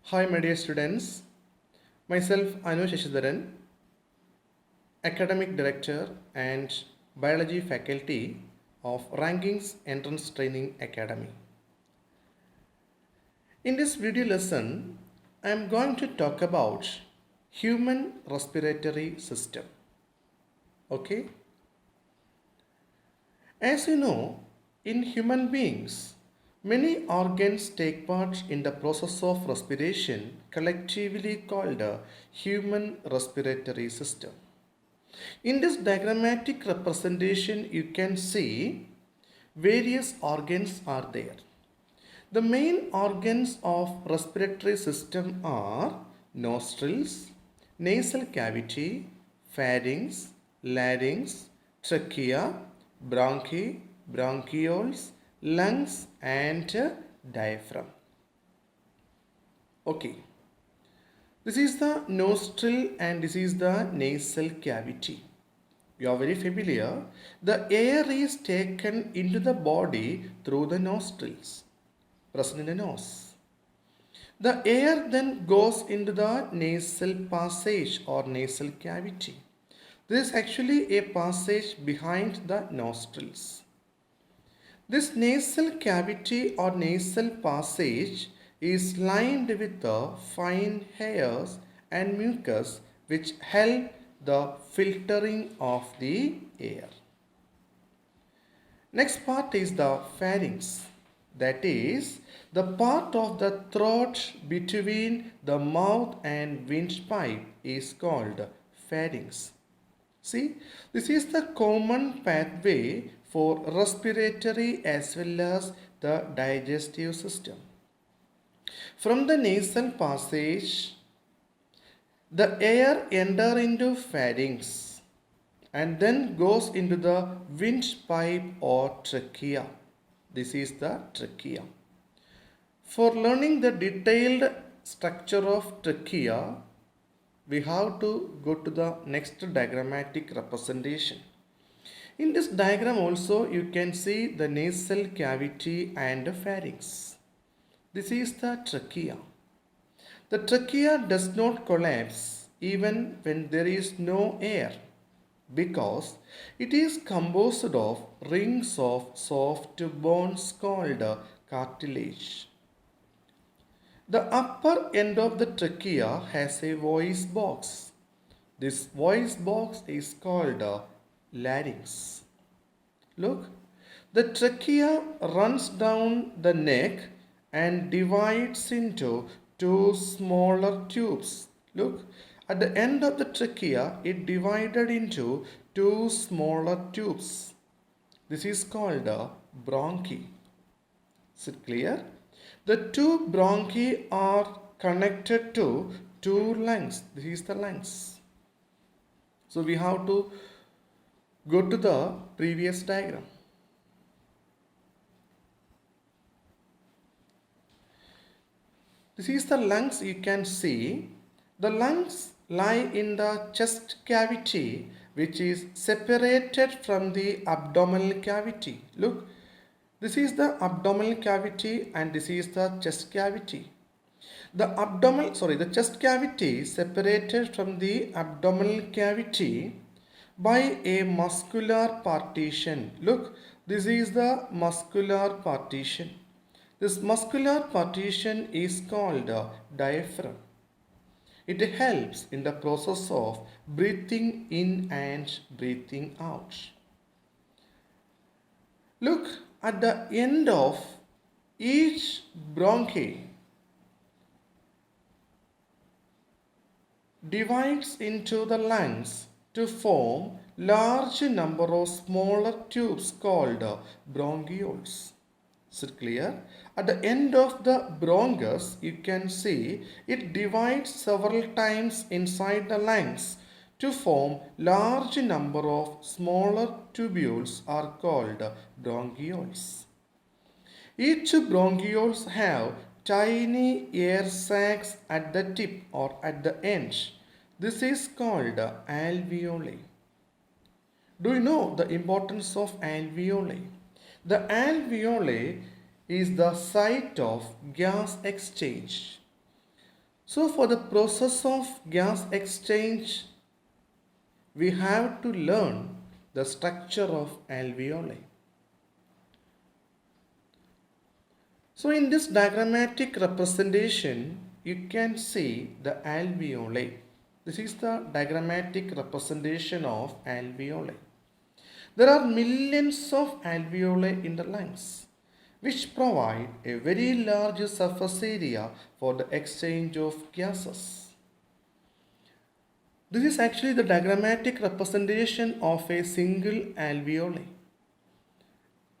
Hi, my dear students. Myself, Anu Shashidharan, Academic Director and Biology Faculty of Rankings Entrance Training Academy. In this video lesson, I am going to talk about human respiratory system. Okay? As you know, in human beings, many organs take part in the process of respiration, collectively called a human respiratory system. In this diagrammatic representation, you can see various organs are there. The main organs of respiratory system are nostrils, nasal cavity, pharynx, larynx, trachea, bronchi, bronchioles, lungs and diaphragm. Okay. This is the nostril and this is the nasal cavity. You are very familiar. The air is taken into the body through the nostrils, present in the nose. The air then goes into the nasal passage or nasal cavity. This is actually a passage behind the nostrils. This nasal cavity or nasal passage is lined with the fine hairs and mucus which help the filtering of the air. Next part is the pharynx, that is the part of the throat between the mouth and windpipe is called pharynx. See, this is the common pathway for respiratory as well as the digestive system. From the nasal passage, the air enters into pharynx and then goes into the windpipe or trachea. This is the trachea. For learning the detailed structure of trachea, we have to go to the next diagrammatic representation. In this diagram also you can see the nasal cavity and the pharynx. This is the trachea. The trachea does not collapse even when there is no air because it is composed of rings of soft bones called cartilage. The upper end of the trachea has a voice box. This voice box is called larynx. Look, the trachea runs down the neck and divides into two smaller tubes. Look, at the end of the trachea, it divided into two smaller tubes. This is called bronchi. Is it clear? The two bronchi are connected to two lungs. This is the lungs. So we have to go to the previous diagram. This is the lungs you can see. The lungs lie in the chest cavity which is separated from the abdominal cavity. Look, this is the abdominal cavity and this is the chest cavity. The chest cavity is separated from the abdominal cavity by a muscular partition. Look, this is the muscular partition. This muscular partition is called diaphragm. It helps in the process of breathing in and breathing out. Look, at the end of each bronchi divides into the lungs to form large number of smaller tubes called bronchioles. Is it clear? At the end of the bronchus, you can see it divides several times inside the lungs to form large number of smaller tubules are called bronchioles. Each bronchioles have tiny air sacs at the tip or at the end. This is called alveoli. Do you know the importance of alveoli? The alveoli is the site of gas exchange. So for the process of gas exchange, we have to learn the structure of alveoli. So in this diagrammatic representation, you can see the alveoli. This is the diagrammatic representation of alveoli. There are millions of alveoli in the lungs, which provide a very large surface area for the exchange of gases. This is actually the diagrammatic representation of a single alveoli.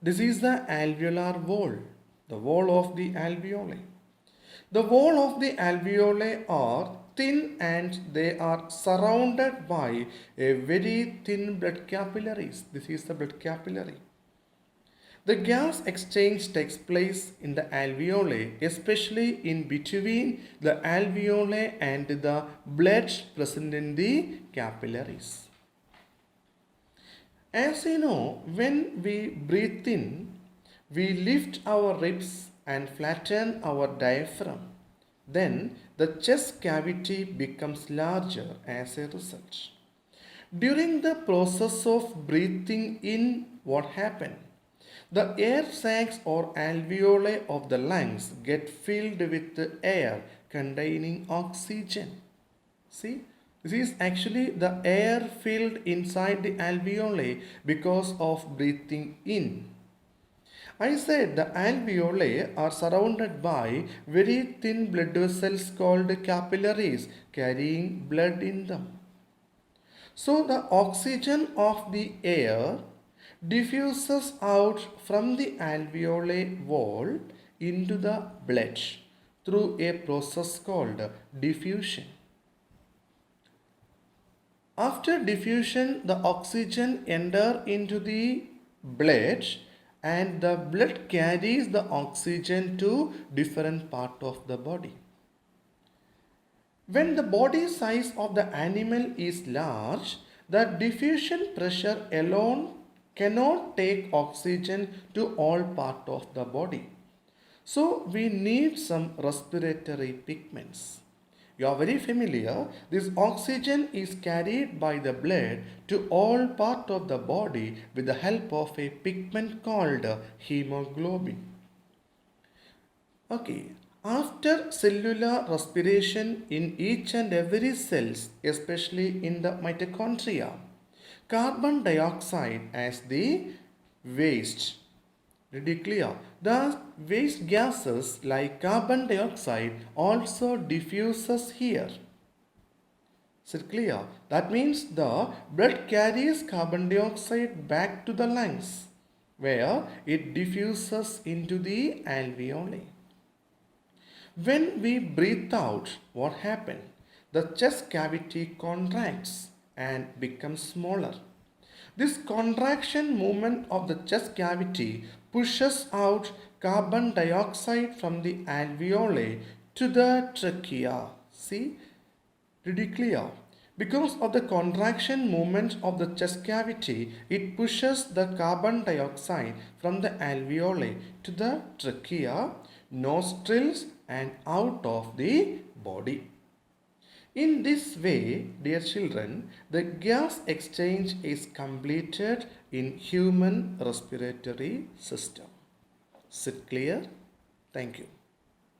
This is the alveolar wall, the wall of the alveoli. The wall of the alveoli are thin and they are surrounded by a very thin blood capillaries. This is the blood capillary. The gas exchange takes place in the alveoli, especially in between the alveoli and the blood present in the capillaries. As you know, when we breathe in, we lift our ribs and flatten our diaphragm. Then the chest cavity becomes larger as a result. During the process of breathing in, what happens? The air sacs or alveoli of the lungs get filled with air containing oxygen. See, this is actually the air filled inside the alveoli because of breathing in. I said the alveoli are surrounded by very thin blood vessels called capillaries carrying blood in them. So the oxygen of the air diffuses out from the alveoli wall into the blood through a process called diffusion. After diffusion, the oxygen enters into the blood and the blood carries the oxygen to different part of the body. When the body size of the animal is large, the diffusion pressure alone cannot take oxygen to all part of the body. So we need some respiratory pigments. You are very familiar. This oxygen is carried by the blood to all part of the body with the help of a pigment called hemoglobin. Okay. After cellular respiration in each and every cells, especially in the mitochondria, carbon dioxide as the waste. Pretty clear. The waste gases like carbon dioxide also diffuses here. Is it clear? That means the blood carries carbon dioxide back to the lungs where it diffuses into the alveoli. When we breathe out, what happens? The chest cavity contracts and becomes smaller. This contraction movement of the chest cavity pushes out carbon dioxide from the alveoli to the trachea. See? Pretty clear. Because of the contraction movement of the chest cavity, it pushes the carbon dioxide from the alveoli to the trachea, nostrils and out of the body. In this way, dear children, the gas exchange is completed in human respiratory system. Is it clear? Thank you.